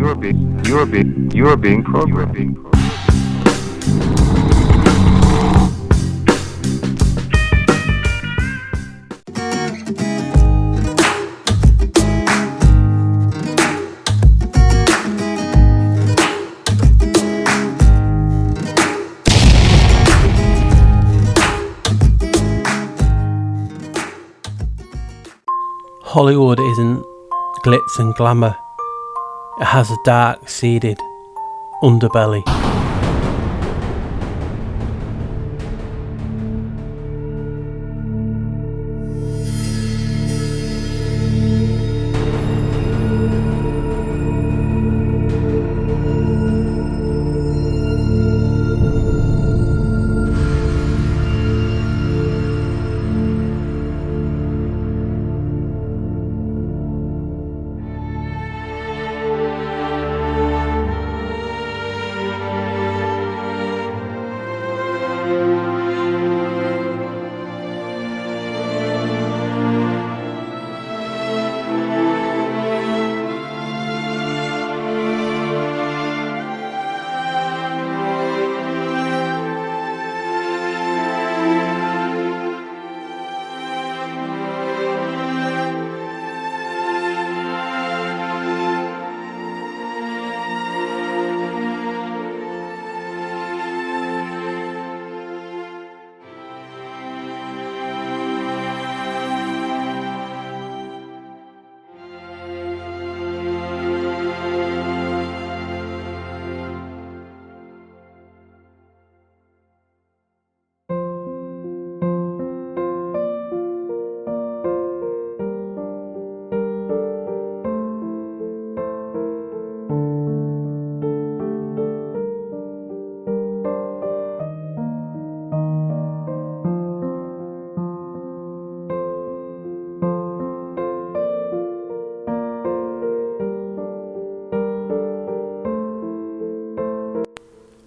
You're being programmed. Hollywood isn't glitz and glamour. It has a dark, seeded underbelly.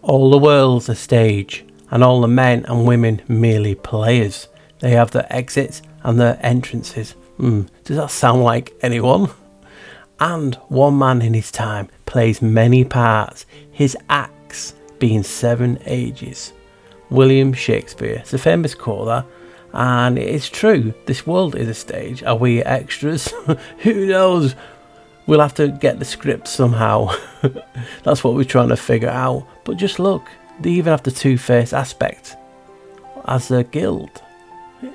All the world's a stage, and all the men and women merely players. They have their exits and their entrances. Does that sound like anyone? And one man in his time plays many parts, his acts being 7 ages. William Shakespeare. It's a famous quote, that. And it is true, this world is a stage. Are we extras? Who knows? We'll have to get the script somehow. That's what we're trying to figure out. But just look, they even have the two-faced aspect as a guild.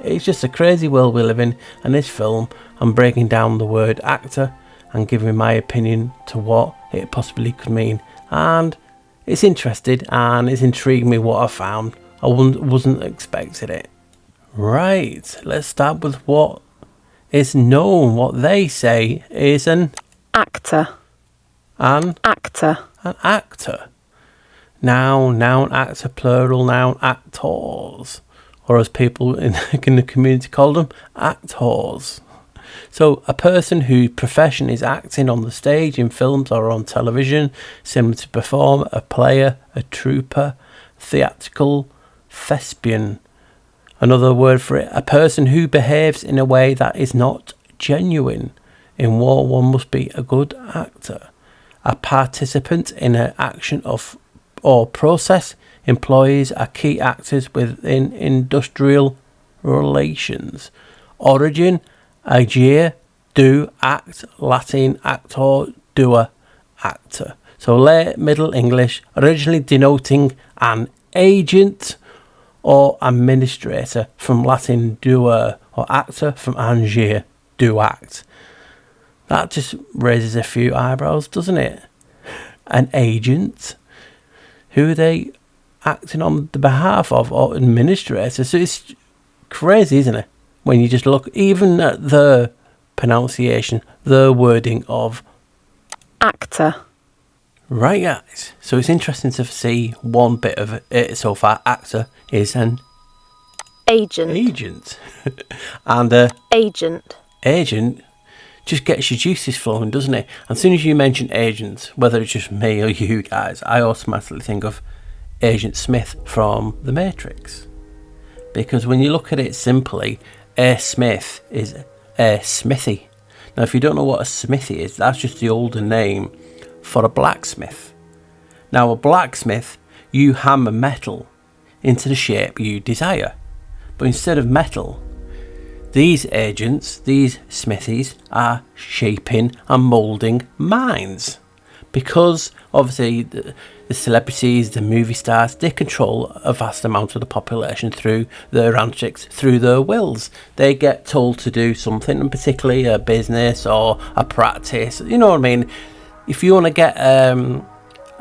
It's just a crazy world we live in, and this film, I'm breaking down the word actor and giving my opinion to what it possibly could mean. And it's interested and it's intrigued me what I found. I wasn't expecting it. Right, let's start with what is known. What they say is an actor. An actor. An actor. Noun, actor, plural, noun, actors. Or as people in the community call them, actors. So a person whose profession is acting on the stage, in films or on television, similar to perform, a player, a trouper, theatrical, thespian. Another word for it, a person who behaves in a way that is not genuine. In war, one must be a good actor. A participant in an action of or process. Employees are key actors within industrial relations. Origin, agere, do, act, Latin, actor, doer, actor. So late Middle English, originally denoting an agent or administrator, from Latin doer, or actor from agere, do act. That just raises a few eyebrows, doesn't it? An agent? Who are they acting on the behalf of, or administrator? So it's crazy, isn't it? When you just look even at the pronunciation, the wording of actor. Right, guys. So it's interesting to see one bit of it so far. Actor is an agent. And agent just gets your juices flowing, doesn't it? And as soon as you mention agent, whether it's just me or you guys, I automatically think of Agent Smith from The Matrix. Because when you look at it simply, a smith is a smithy. Now, if you don't know what a smithy is, that's just the older name for a blacksmith. Now, a blacksmith, you hammer metal into the shape you desire. But instead of metal, these agents, these smithies, are shaping and moulding minds. Because obviously the celebrities, the movie stars, they control a vast amount of the population through their antics, through their wills. They get told to do something, and particularly a business or a practice. You know what I mean? If you want to get a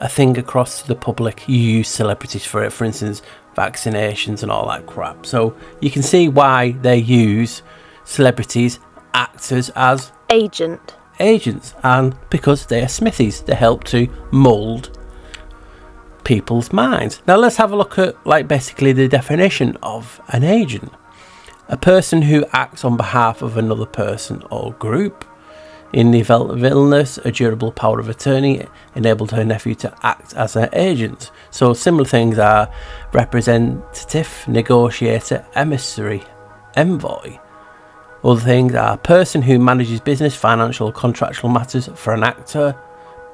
thing across to the public, you use celebrities for it. For instance, vaccinations and all that crap. So you can see why they use celebrities, actors as agents, and because they are smithies, they help to mould people's minds. Now let's have a look at basically the definition of an agent. A person who acts on behalf of another person or group. In the event of illness, a durable power of attorney enabled her nephew to act as an agent. So similar things are representative, negotiator, emissary, envoy. Other things are person who manages business, financial or contractual matters for an actor,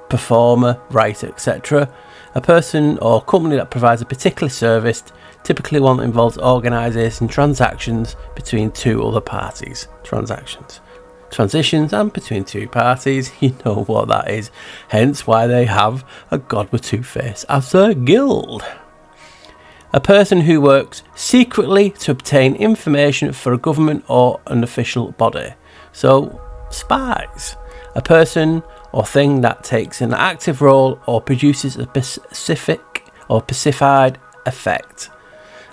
performer, writer, etc. A person or company that provides a particular service, typically one that involves organising transactions between two other parties. Transitions and between two parties, you know what that is, hence why they have a god with two faces as their guild. A person who works secretly to obtain information for a government or an official body. So, spies. A person or thing that takes an active role or produces a specific or pacified effect.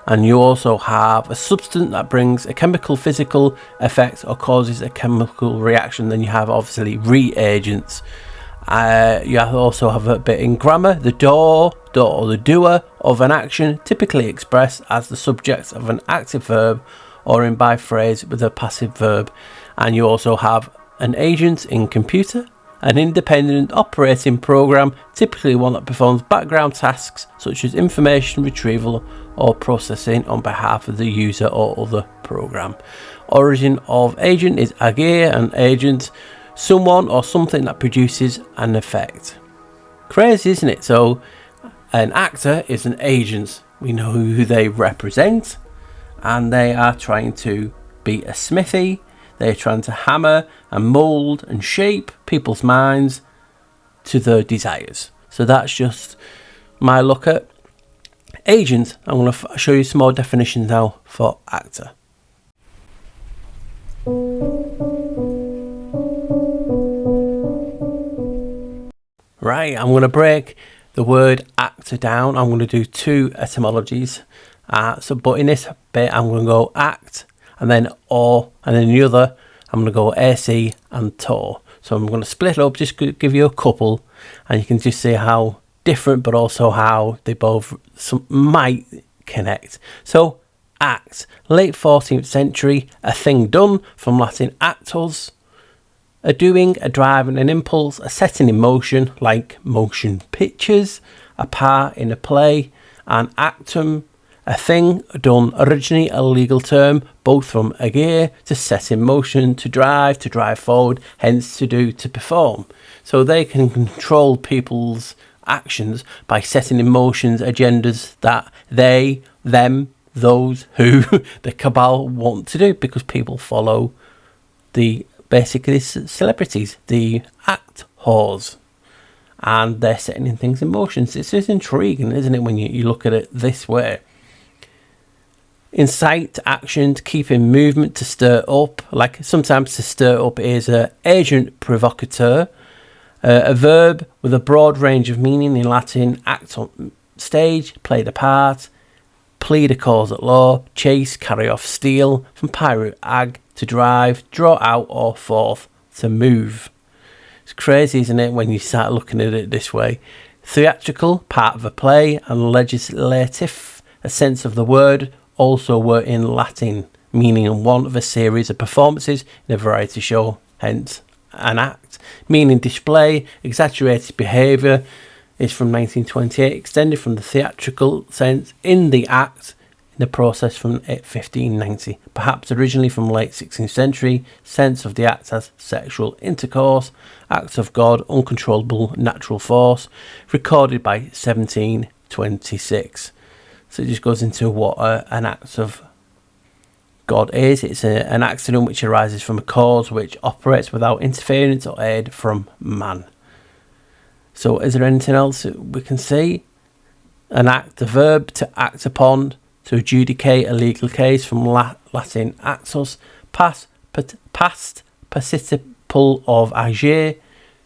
And you also have a substance that brings a chemical, physical effect or causes a chemical reaction. Then you have obviously reagents. You also have a bit in grammar. The doer or the doer of an action, typically expressed as the subject of an active verb or in by phrase with a passive verb. And you also have an agent in computer, an independent operating program, typically one that performs background tasks such as information retrieval or processing on behalf of the user or other program. Origin of agent is agere, an agent, someone or something that produces an effect. Crazy, isn't it? So an actor is an agent. We know who they represent, and they are trying to be a smithy. They're trying to hammer and mould and shape people's minds to their desires. So that's just my look at agent. I'm going to show you some more definitions now for actor. Right, I'm going to break the word actor down. I'm going to do two etymologies. But in this bit, I'm going to go act and then or, and then the other, I'm going to go AC and tor. So I'm going to split it up, just give you a couple, and you can just see how different, but also how they both might connect. So act, late 14th century, a thing done, from Latin actus, a doing, a driving, an impulse, a setting in motion, like motion pictures, a part in a play, an actum, a thing done, originally a legal term, both from agere, to set in motion, to drive forward, hence to do, to perform. So they can control people's actions by setting in motion agendas that they, them, those who the cabal want to do, because people follow basically celebrities, the actors, and they're setting in things in motion. It's just intriguing, isn't it, when you look at it this way? Incite to action, to keep in movement, to stir up. Like sometimes to stir up is a agent provocateur, a verb with a broad range of meaning. In Latin, act on stage, play the part, plead a cause at law, chase, carry off, steal. From pirate, ag, to drive, draw out or forth, to move. It's crazy, isn't it, when you start looking at it this way? Theatrical, part of a play, and legislative, a sense of the word, also were in Latin, meaning one of a series of performances in a variety show, hence an act. Meaning display, exaggerated behaviour, is from 1928, extended from the theatrical sense in the act the process from 1590, perhaps originally from late 16th century, sense of the act as sexual intercourse, acts of God, uncontrollable natural force, recorded by 1726. So it just goes into what an act of God is. It's an accident which arises from a cause which operates without interference or aid from man. So is there anything else we can see? An act, a verb, to act upon, to adjudicate a legal case, from Latin actus, past participle of agere,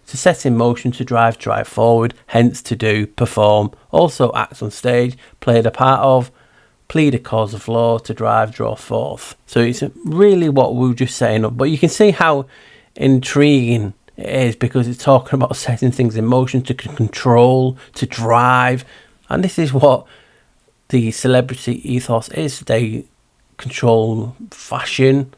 to set in motion, to drive forward, hence to do, perform, also act on stage, played a part of, plead a cause of law, to drive, draw forth. So it's really what we were just saying, but you can see how intriguing it is, because it's talking about setting things in motion, to control, to drive, and this is what the celebrity ethos is. They control fashion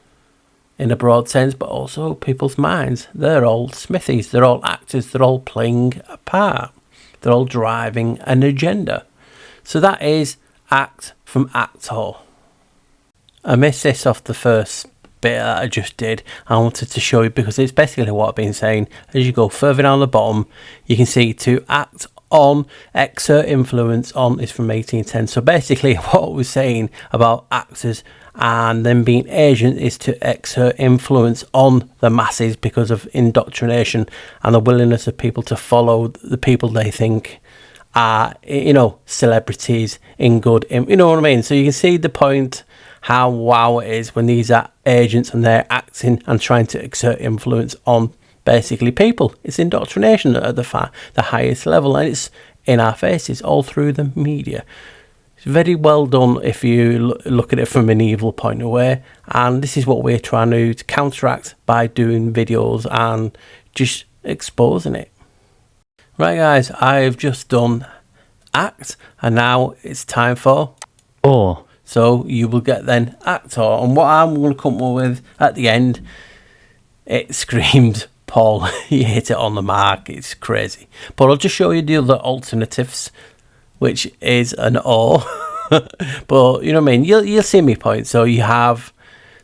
in a broad sense, but also people's minds. They're all smithies, they're all actors, they're all playing a part, they're all driving an agenda. So that is act from actor. I missed this off the first bit that I just did. I wanted to show you, because it's basically what I've been saying. As you go further down the bottom, you can see to act on, exert influence on is from 1810. So basically what we're saying about actors and them being agents is to exert influence on the masses because of indoctrination and the willingness of people to follow the people they think are, celebrities in good, you know what I mean? So you can see the point, how wow it is when these are agents and they're acting and trying to exert influence on basically people. It's indoctrination at the highest level, and it's in our faces all through the media. It's very well done if you look at it from an evil point of view, and this is what we're trying to counteract by doing videos and just exposing it. Right guys, I've just done act, and now it's time for or. So you will get then actor, and what I'm going to come up with at the end, it screams Paul, you hit it on the mark, it's crazy. But I'll just show you the other alternatives, which is an or. But you know what I mean, you'll see my point. So you have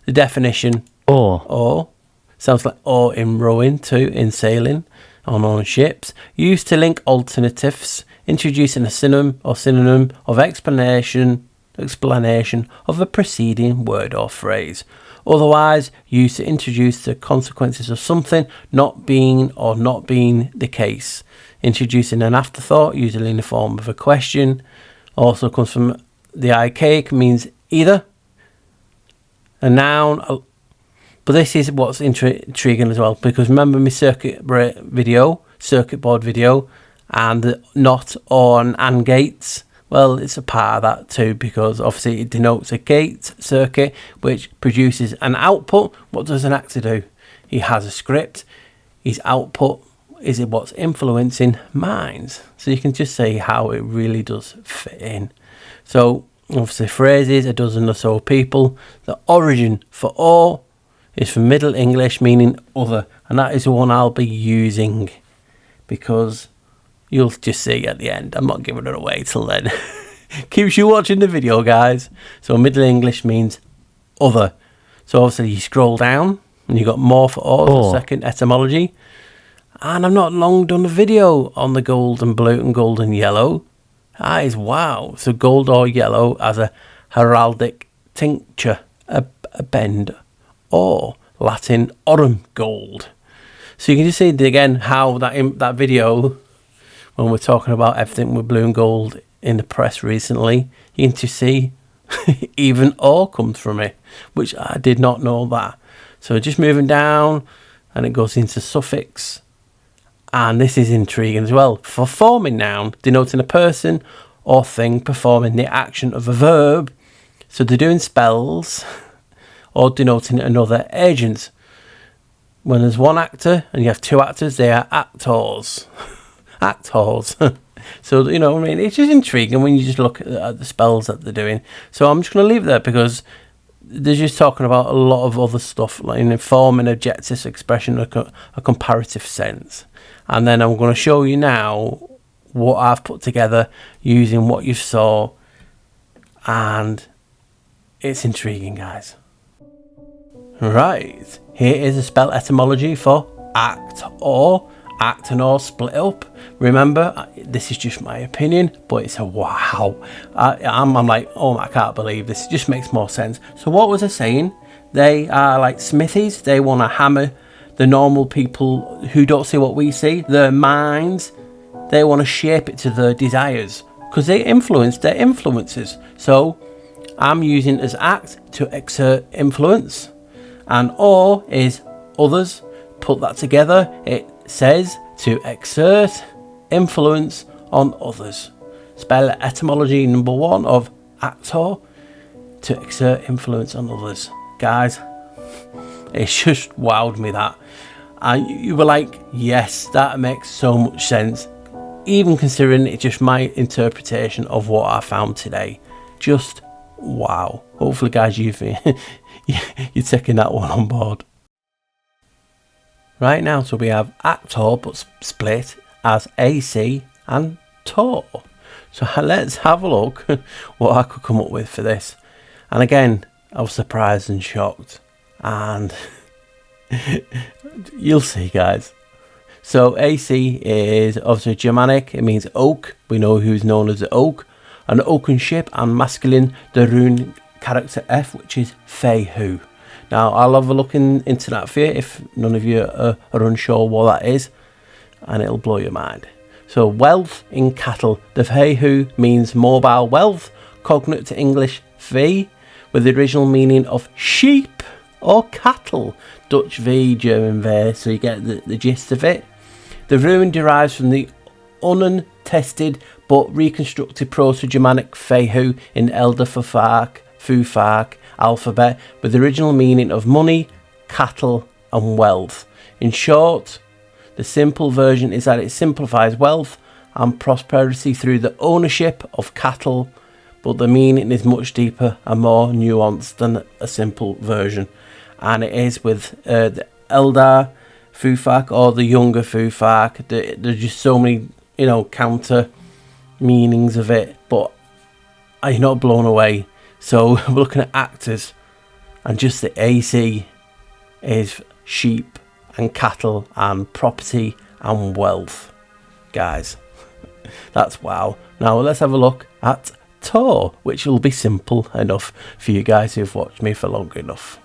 the definition or sounds like or in rowing, to in sailing, on ships, used to link alternatives, introducing a synonym of explanation of a preceding word or phrase. Otherwise, used to introduce the consequences of something not being or not being the case. Introducing an afterthought, usually in the form of a question. Also comes from the archaic, means either a noun. But this is what's intriguing as well, because remember my circuit board video, and the not, or, and gates. Well, it's a part of that too, because obviously it denotes a gate circuit which produces an output. What does an actor do? He has a script. His output is what's influencing minds. So you can just see how it really does fit in. So obviously phrases, a dozen or so people. The origin for or is from Middle English, meaning other, and that is the one I'll be using, because you'll just see at the end. I'm not giving it away till then. Keeps you watching the video, guys. So Middle English means other. So obviously you scroll down and you got more for or, the second etymology. And I've not long done a video on the gold and blue and gold and yellow. That is wow. So gold or yellow as a heraldic tincture, a bend, or Latin aurum gold. So you can just see again how that video, when we're talking about everything with blue and gold in the press recently, you can just see even or comes from it, which I did not know that. So just moving down, and it goes into suffix, and this is intriguing as well. For forming noun, denoting a person or thing performing the action of a verb. So they're doing spells, or denoting another agent. When there's one actor and you have two actors, they are actors. Actors. So, you know what I mean? It's just intriguing when you just look at the spells that they're doing. So I'm just going to leave it there, because they're just talking about a lot of other stuff, like in form and adjective expression, a comparative sense. And then I'm going to show you now what I've put together using what you saw, and It's intriguing, guys. Right, here is a spell etymology for act or. Act and or split up. Remember, this is just my opinion, but it's a wow. I'm like, oh, I can't believe this. It just makes more sense. So what was I saying? They are like smithies. They want to hammer the normal people who don't see what we see. Their minds, they want to shape it to their desires because they influence their influences. So I'm using as act to exert influence, and or is others. Put that together, it says to exert influence on others. Spell etymology number 1 of actor, to exert influence on others. Guys, it's just wowed me that. And you were like, yes, that makes so much sense. Even considering it's just my interpretation of what I found today. Just wow. Hopefully, guys, you're taking that one on board. Right now, so we have actor but split as AC and tor. So let's have a look what I could come up with for this. And again, I was surprised and shocked. And you'll see, guys. So AC is obviously Germanic. It means oak. We know who's known as the oak. An oaken ship, and masculine, the rune character F, which is Feihu. Now, I'll have a look into that for you if none of you are unsure what that is, and it'll blow your mind. So, wealth in cattle. The Feihu means mobile wealth, cognate to English fee, with the original meaning of sheep or cattle. Dutch V, German V, so you get the gist of it. The rune derives from the untested but reconstructed Proto-Germanic Feihu in Elder Fufak alphabet, with the original meaning of money, cattle and wealth. In short, the simple version is that it simplifies wealth and prosperity through the ownership of cattle, but the meaning is much deeper and more nuanced than a simple version. And it is with the Elder Fufak or the younger Fufak. There's just so many, counter meanings of it, but I'm not blown away. So we're looking at actors, and just the AC is sheep and cattle and property and wealth. Guys, that's wow. Now let's have a look at Tor, which will be simple enough for you guys who've watched me for long enough.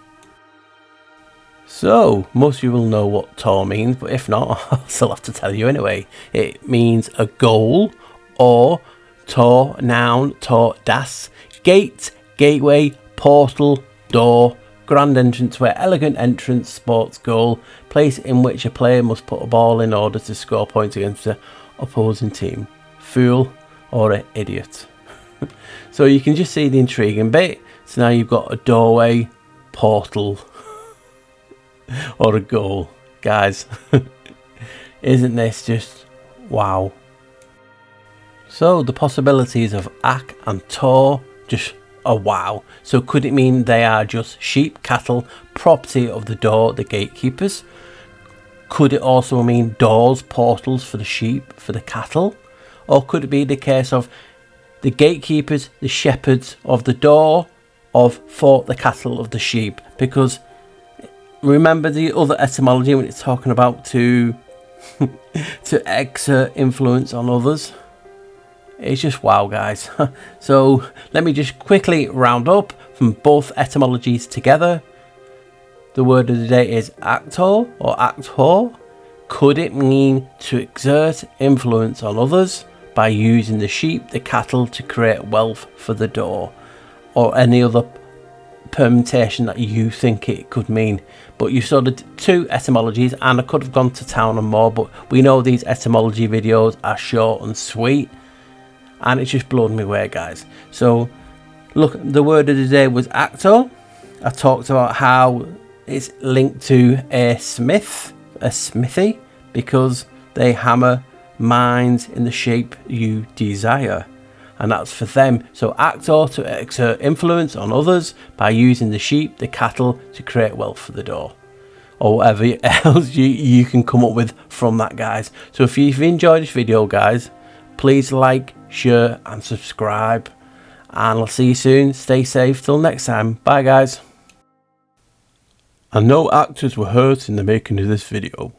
So, most of you will know what Tor means, but if not, I'll still have to tell you anyway. It means a goal, or Tor, noun, Tor, das, gate, gateway, portal, door, grand entranceway, elegant entrance, sports goal, place in which a player must put a ball in order to score points against the opposing team. Fool or an idiot. So you can just see the intriguing bit. So now you've got a doorway, portal, or a goal. Guys, isn't this just wow? So the possibilities of Ak and Tor, just a wow. So could it mean they are just sheep, cattle, property of the door, the gatekeepers? Could it also mean doors, portals for the sheep, for the cattle? Or could it be the case of the gatekeepers, the shepherds of the door, for the cattle of the sheep? Because remember the other etymology when it's talking about to exert influence on others? It's just wow, guys. So let me just quickly round up from both etymologies together. The word of the day is actor or actor. Could it mean to exert influence on others by using the sheep, the cattle to create wealth for the door? Or any other permutation that you think it could mean. But you saw the two etymologies, and I could have gone to town and more, but we know these etymology videos are short and sweet. And it's just blown me away, guys. So, look, the word of the day was actor. I talked about how it's linked to a smith, a smithy, because they hammer minds in the shape you desire. And that's for them. So, actor, to exert influence on others by using the sheep, the cattle, to create wealth for the door. Or whatever else you can come up with from that, guys. So, if you've enjoyed this video, guys, please like, share and subscribe, and I'll see you soon. Stay safe till next time. Bye guys. And no actors were hurt in the making of this video.